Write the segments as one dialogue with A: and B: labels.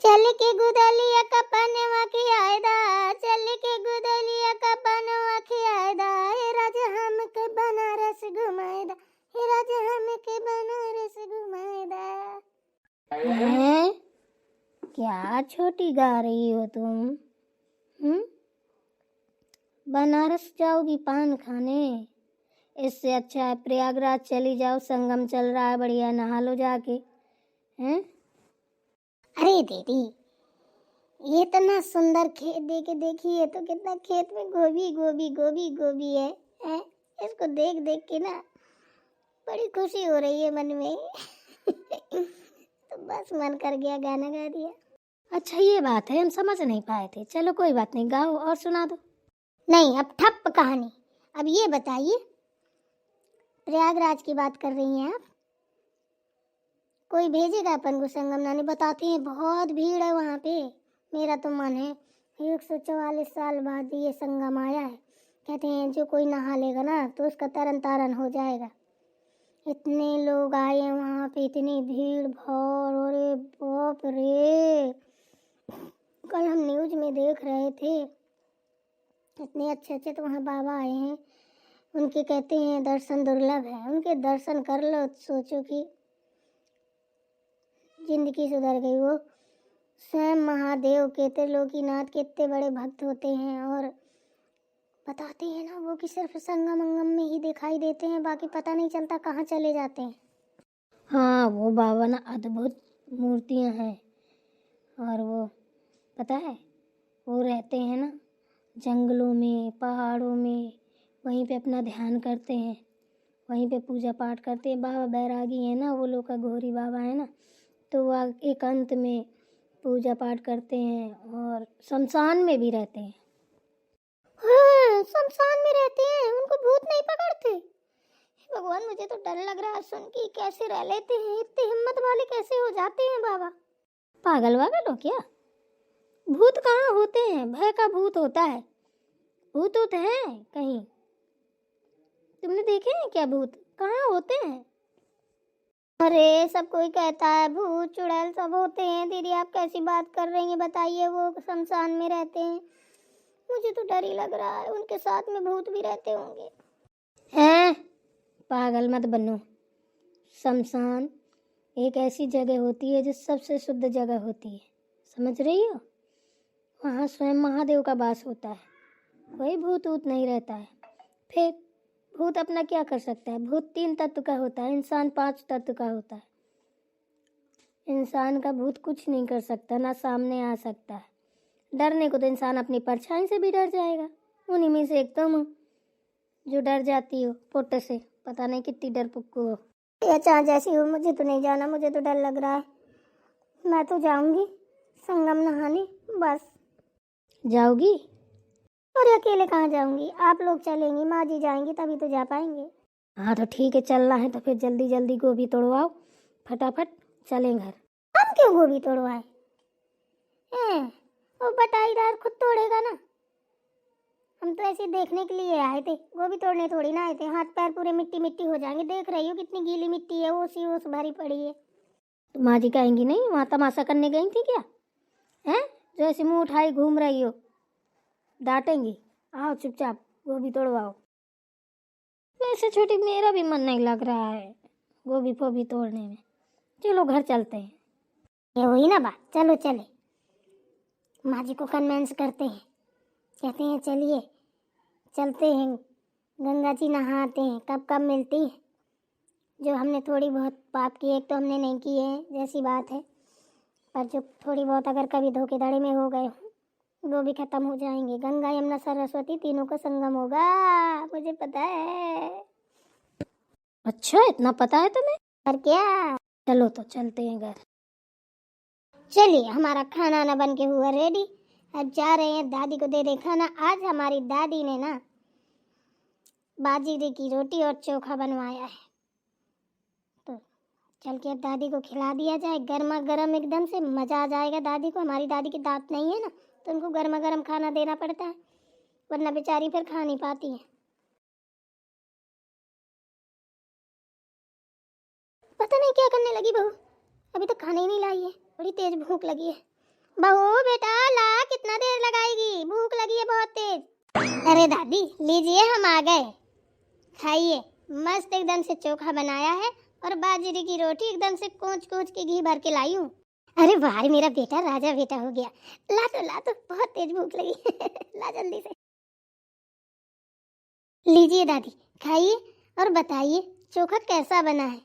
A: चल के गुदलिया कपनवा की आयदा, चल के गुदलिया कपनवा की आयदा, हे राजा हमके बनारस घुमाएदा, हे राजा हमके बनारस घुमाएदा। हैं? क्या छोटी गा रही हो तुम? बनारस जाओगी पान खाने? इससे अच्छा है प्रयागराज चली जाओ, संगम चल रहा है, बढ़िया नहा लो जाके। हैं? अरे दीदी, ये इतना सुंदर खेत देखे देखिए तो कितना खेत में गोभी गोभी गोभी गोभी है? इसको देख देख के ना बड़ी खुशी हो रही है मन में। तो बस मन कर गया, गाना गा दिया। अच्छा ये बात है, हम समझ नहीं पाए थे। चलो कोई बात नहीं, गाओ और सुना दो। नहीं, अब ठप कहानी। अब ये बताइए, प्रयागराज की बात कर रही हैं आप? कोई भेजेगा अपन को संगम नहाने? बताते हैं बहुत भीड़ है वहाँ पे। मेरा तो मन है 144 साल बाद ये संगम आया है। कहते हैं जो कोई नहा लेगा ना तो उसका तरन तारन हो जाएगा। इतने लोग आए हैं वहाँ पे, इतनी भीड़ भाड़, अरे बाप रे। कल हम न्यूज में देख रहे थे, इतने अच्छे अच्छे तो वहाँ बाबा आए हैं। उनके कहते हैं दर्शन दुर्लभ है, उनके दर्शन कर लो, सोचो कि जिंदगी सुधर गई। वो स्वयं महादेव के, त्रिलोकीनाथ के इतने बड़े भक्त होते हैं और बताते हैं ना वो कि सिर्फ संगम अंगम में ही दिखाई देते हैं, बाकी पता नहीं चलता कहाँ चले जाते हैं। हाँ, वो बाबा ना अद्भुत मूर्तियाँ हैं। और वो पता है, वो रहते हैं ना जंगलों में, पहाड़ों में, वहीं पे अपना ध्यान करते हैं, वहीं पे पूजा पाठ करते हैं। बाबा बैरागी है ना, वो लोग का घोरी बाबा है ना, तो वह एकांत में पूजा पाठ करते हैं और शमशान में भी रहते हैं। हाँ, शमशान में रहते हैं, उनको भूत नहीं पकड़ते? भगवान, मुझे तो डर लग रहा है सुन के, कैसे रह लेते हैं, इतने हिम्मत वाले कैसे हो जाते हैं बाबा? पागल वागल हो क्या? भूत कहाँ होते हैं, भय का भूत होता है। भूत होते हैं कहीं? तुमने देखे हैं क्या भूत? कहाँ होते हैं? अरे सब कोई कहता है भूत चुड़ैल सब होते हैं। दीदी आप कैसी बात कर रही हैं? बताइए, वो शमशान में रहते हैं, मुझे तो डर ही लग रहा है, उनके साथ में भूत भी रहते होंगे। हैं? पागल मत बनो। शमशान एक ऐसी जगह होती है जो सबसे शुद्ध जगह होती है, समझ रही हो? वहाँ स्वयं महादेव का वास होता है, कोई भूत ऊत नहीं रहता है। फिर भूत अपना क्या कर सकता है? भूत 3 तत्व का होता है, इंसान 5 तत्व का होता है। इंसान का भूत कुछ नहीं कर सकता, ना सामने आ सकता है। डरने को तो इंसान अपनी परछाई से भी डर जाएगा। उन्हीं में से एक तुम हो जो डर जाती हो पुट से, पता नहीं कितनी डरपुक्कू हो। अच्छा जैसी हो, मुझे तो नहीं जाना, मुझे तो डर लग रहा है। मैं तो जाऊंगी संगम नहाने, बस। जाओगी? और अकेले कहाँ जाऊंगी, आप लोग चलेंगी, माँ जी जाएंगी तभी तो जा पाएंगे। हाँ तो ठीक है, चलना है तो फिर जल्दी जल्दी गोभी तोड़वाओ, फटाफट चलें घर। हम क्यों गोभी तोड़वाए? वो बटाईदार खुद तोड़ेगा ना, हम तो ऐसे देखने के लिए आए थे, गोभी तोड़ने थोड़ी ना आए थे। हाथ पैर पूरे मिट्टी मिट्टी हो जाएंगे, देख रही हो कितनी गीली मिट्टी है, ओस भरी पड़ी है। तो माँ जी कहेंगी नहीं वहाँ तमाशा करने गई थी क्या? हैं जो ऐसे मुँह उठाई घूम रही हो, डांटेंगी। आओ चुपचाप गोभी तोड़वाओ। वैसे छोटी मेरा भी मन नहीं लग रहा है गोभी फोभी तोड़ने में, चलो घर चलते हैं। ये हुई ना बात, चलो चले। माँ जी को कन्वेंस करते हैं, कहते हैं चलिए चलते हैं, गंगा जी नहाते हैं। कब कब मिलती है, जो हमने थोड़ी बहुत पाप की, एक तो हमने नहीं किए हैं जैसी बात है, पर जो थोड़ी बहुत अगर कभी धोखेधड़ी में हो गए वो भी खत्म हो जाएंगे। गंगा यमुना सरस्वती तीनों का संगम होगा, मुझे पता है। अच्छा इतना पता है तुम्हें? और क्या, चलो तो चलते हैं घर। चलिए, हमारा खाना ना बन के हुआ रेडी, अब जा रहे हैं दादी को दे दे खाना। आज हमारी दादी ने ना बाजरे की रोटी और चोखा बनवाया है, तो चल के अब दादी को खिला दिया जाए, गर्मा गर्म एकदम से मजा आ जाएगा दादी को। हमारी दादी की दांत नहीं है ना, तो उनको गर्मा गर्म खाना देना पड़ता है, वरना बेचारी फिर खा नहीं पाती है। पता नहीं क्या करने लगी बहू, अभी तक खाने ही नहीं लाई है, बड़ी तेज भूख लगी है। बहू बेटा ला, कितना देर लगाएगी, भूख लगी है बहुत तेज। अरे दादी लीजिए, हम आ गए, खाइए। मस्त एकदम से चोखा बनाया है और बाजरे की रोटी एकदम से कोच कोच के घी भर के लाई हूँ। अरे वाह मेरा बेटा राजा बेटा हो गया। ला तो बहुत तेज भूख लगी। ला जल्दी से। लीजिए दादी खाइए और बताइए चोखा कैसा बना है।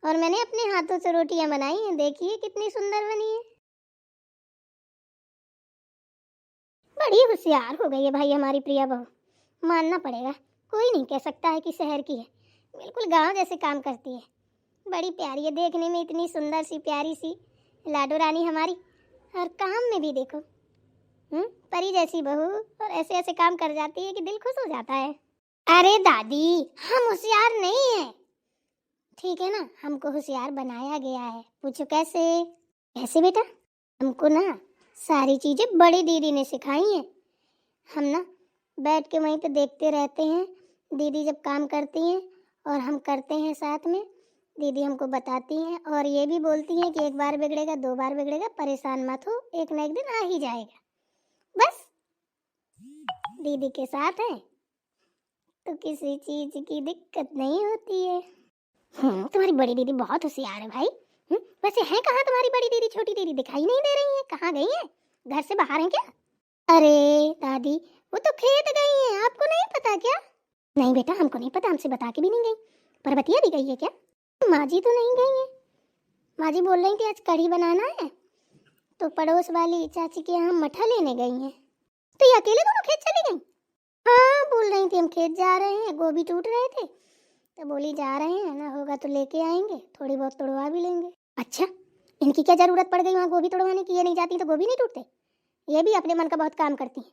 A: और मैंने अपने हाथों से रोटियां बनाई हैं, देखिए कितनी सुंदर बनी है। बड़ी होशियार हो गई है भाई हमारी प्रिया बहू, मानना पड़ेगा। कोई नहीं कह सकता है कि शहर की है, बिल्कुल गांव जैसे काम करती है। बड़ी प्यारी है देखने में, इतनी सुंदर सी प्यारी सी लाडो रानी हमारी। और काम में भी देखो परी जैसी बहू, और ऐसे ऐसे काम कर जाती है कि दिल खुश हो जाता है। अरे दादी हम होशियार नहीं है, ठीक है ना, हमको होशियार बनाया गया है। पूछो कैसे? कैसे बेटा? हमको ना सारी चीजें बड़ी दीदी ने सिखाई हैं। हम ना बैठ के वहीं पे देखते रहते हैं, दीदी जब काम करती हैं और हम करते हैं साथ में। दीदी हमको बताती हैं और ये भी बोलती हैं कि एक बार बिगड़ेगा, दो बार बिगड़ेगा, परेशान मत हो, एक ना एक दिन आ ही जाएगा। बस दीदी के साथ है तो किसी चीज की दिक्कत नहीं होती है। तुम्हारी बड़ी दीदी बहुत होशियार है भाई। वैसे है कहाँ तुम्हारी बड़ी दीदी? छोटी दीदी दिखाई नहीं दे रही है, कहाँ गई है? घर से बाहर है क्या? अरे दादी वो तो खेत गई है, आपको नहीं पता क्या? नहीं बेटा हमको नहीं पता, हमसे बता के भी नहीं गई। परबतिया भी गई है क्या? माँ जी तो नहीं गई है, माँ जी बोल रही थी आज कढ़ी बनाना है, तो पड़ोस वाली चाची के यहाँ मठा लेने गई हैं। तो ये अकेले दोनों खेत चली गई? हाँ बोल रही थी हम खेत जा रहे हैं, गोभी टूट रहे थे, तो बोली जा रहे हैं ना होगा तो लेके आएंगे, थोड़ी बहुत तोड़वा भी लेंगे। अच्छा इनकी क्या जरूरत पड़ गई वहाँ गोभी तोड़वाने की? ये नहीं जाती तो गोभी नहीं टूटते? ये भी अपने मन का बहुत काम करती है।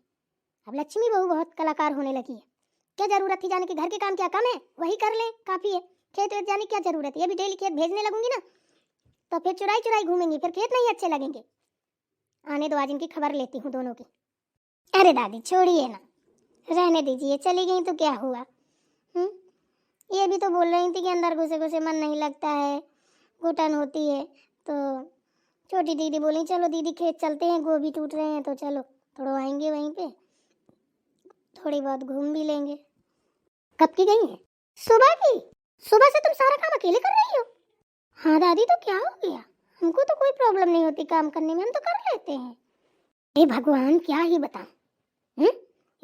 A: अब लक्ष्मी बहू बहुत कलाकार होने लगी है, क्या जरूरत थी जाने की? घर के काम क्या कम है, वही कर ले काफी है। खेत वेत जाने की क्या जरूरत है? ये भी डेली खेत भेजने लगूंगी ना तो फिर चुराई चुराई घूमेंगी, फिर खेत नहीं अच्छे लगेंगे। आने दो, आज इनकी खबर लेती हूँ दोनों की। अरे दादी छोड़िए ना, रहने दीजिए, चली गई तो क्या हुआ। ये भी तो बोल रही थी कि अंदर घुसे घुसे मन नहीं लगता है, घुटन होती है। तो छोटी दीदी बोली चलो दीदी खेत चलते हैं, गोभी टूट रहे हैं तो चलो तोड़वाएंगे वहीं पे, थोड़ी बहुत घूम भी लेंगे। कब की गई है? सुबह की। सुबह से तुम सारा काम अकेले कर रही हो? हाँ दादी तो क्या हो गया, हमको तो कोई प्रॉब्लम नहीं होती काम करने में, हम तो कर लेते हैं। हे भगवान क्या ही बताऊं,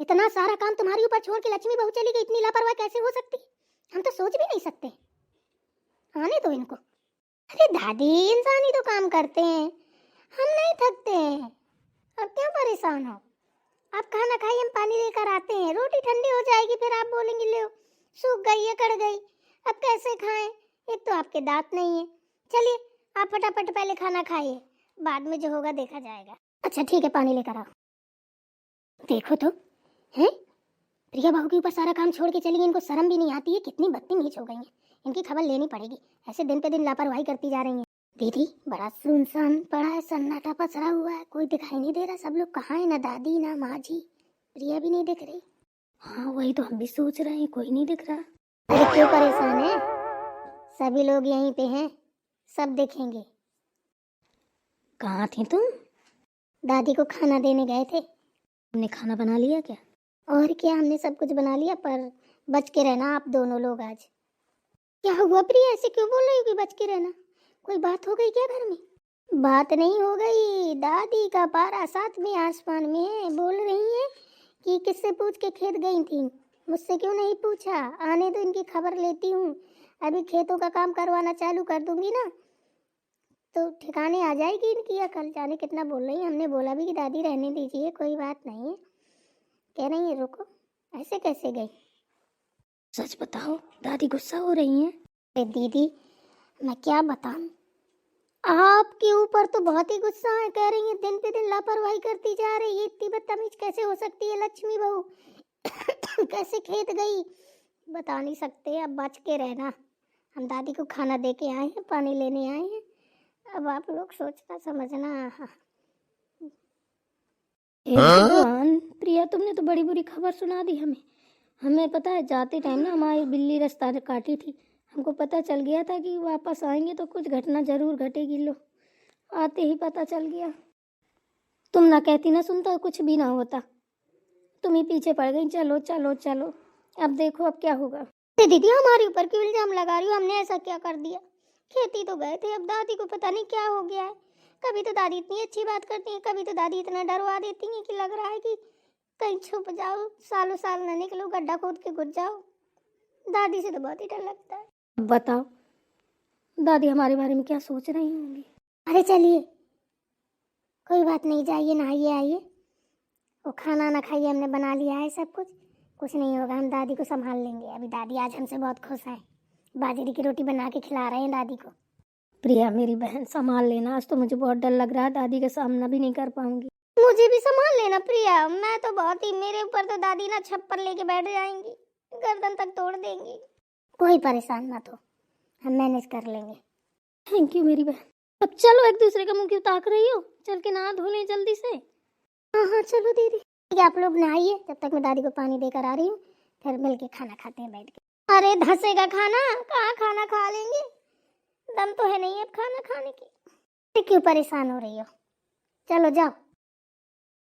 A: इतना सारा काम तुम्हारे ऊपर छोड़ के लक्ष्मी बहू चली गई, इतनी लापरवाही कैसे हो सकती? हम तो सोच भी नहीं सकते। आने दो इनको। अरे दादी इंसान ही तो काम करते हैं, हम नहीं थकते हैं, अब क्यों परेशान हो? आप खाना खाइए, हम पानी लेकर आते हैं, रोटी ठंडी हो जाएगी फिर आप बोलेंगे ले सूख गई है, कड़ गई, अब कैसे खाएं? एक तो आपके दांत नहीं है। चलिए आप फटाफट पहले खाना खाइए, बाद में जो होगा देखा जाएगा। अच्छा ठीक है पानी लेकर आओ। देखो तो हैं, प्रिया बहू के ऊपर सारा काम छोड़ के चली गई, इनको शर्म भी नहीं आती है, कितनी बदतमीज हो गई है। इनकी खबर लेनी पड़ेगी, ऐसे दिन पे दिन लापरवाही करती जा रही है। दीदी बड़ा सुनसान पड़ा है, सन्नाटा पसरा हुआ है, कोई दिखाई नहीं दे रहा, सब लोग कहाँ है? ना दादी ना माँ जी, प्रिया भी नहीं दिख रही। हाँ वही तो हम भी सोच रहे हैं, कोई नहीं दिख रहा। अरे क्यों परेशान है, सभी लोग यहीं पे हैं, सब देखेंगे। कहाँ थी तुम? दादी को खाना देने गए थे। हमने खाना बना लिया क्या? और क्या, हमने सब कुछ बना लिया, पर बच के रहना आप दोनों लोग आज। क्या हुआ प्रिया, ऐसे क्यों बोल रही हो कि बच के रहना? कोई बात हो गई क्या घर में? बात नहीं हो गई, दादी का पारा सातवें आसमान में है, बोल रही है कि किससे पूछ के खेत गई थी, मुझसे क्यों नहीं पूछा? आने तो इनकी खबर लेती हूँ, अभी खेतों का काम करवाना चालू कर दूंगी ना तो ठिकाने आ जाएगी इनकी अकल। जाने कितना बोल रही है, हमने बोला भी कि दादी रहने दीजिए कोई बात नहीं है, कह रही है रुको, ऐसे कैसे गई? सच बताओ दादी गुस्सा हो रही हैं? अरे दीदी मैं क्या बताऊं, आपके ऊपर तो बहुत ही गुस्सा है, कह रही है दिन पे दिन लापरवाही करती जा रही है, इतनी बदतमीज कैसे हो सकती है लक्ष्मी बहू? कैसे खेत गई बता नहीं सकते, अब बच के रहना। हम दादी को खाना दे के आए हैं, पानी लेने आए हैं, अब आप लोग सोचना समझना। भगवान प्रिया तुमने तो बड़ी बुरी खबर सुना दी हमें। हमें पता है जाते टाइम ना हमारी बिल्ली रास्ता काटी थी, हमको पता चल गया था कि वापस आएंगे तो कुछ घटना जरूर घटेगी, लो आते ही पता चल गया। तुम ना कहती ना सुनता कुछ भी ना होता, तुम ही पीछे पड़ गई। चलो चलो चलो, अब देखो अब क्या होगा। दीदी हमारे ऊपर क्यों इल्जाम लगा रही हो? हमने ऐसा क्या कर दिया? खेती तो गए थे, अब दादी को पता नहीं क्या हो गया है। कभी तो दादी इतनी अच्छी बात करती है, कभी तो दादी इतना डरवा देती है कि लग रहा है कि कहीं छुप जाओ, सालों साल न निकलो, गड्ढा खोद के घुस जाओ। दादी से तो बहुत ही डर लगता है। बताओ दादी हमारे बारे में क्या सोच रही होंगी। अरे चलिए कोई बात नहीं, जाइए नहाइए आइए, वो खाना ना खाइए, हमने बना लिया है सब कुछ नहीं होगा, हम दादी को संभाल लेंगे। अभी दादी आज हमसे बहुत खुश है, बाजरे की रोटी बना के खिला रहे हैं दादी को। प्रिया मेरी बहन संभाल लेना, आज तो मुझे बहुत डर लग रहा है, दादी का सामना भी नहीं कर पाऊंगी। मुझे भी संभाल लेना प्रिया, मैं तो बहुत ही, मेरे ऊपर तो दादी ना छप्पर लेके बैठ जाएंगी, गर्दन तक तोड़ देंगी। कोई परेशान मत हो, हम मैनेज कर लेंगे। थैंक यू मेरी बहन। अब चलो, एक दूसरे का मुंह क्यों ताक रही हो, चल के नहा धो लें जल्दी से। हाँ हाँ चलो दीदी, ठीक है आप लोग नहाइए, जब तक मैं दादी को पानी देकर आ रही हूँ, फिर मिल के खाना खाते हैं बैठ के। अरे धसेगा खाना, कहाँ खाना खा लेंगे, दम तो है नहीं अब खाना खाने की। क्यों परेशान हो रही हो, चलो जाओ।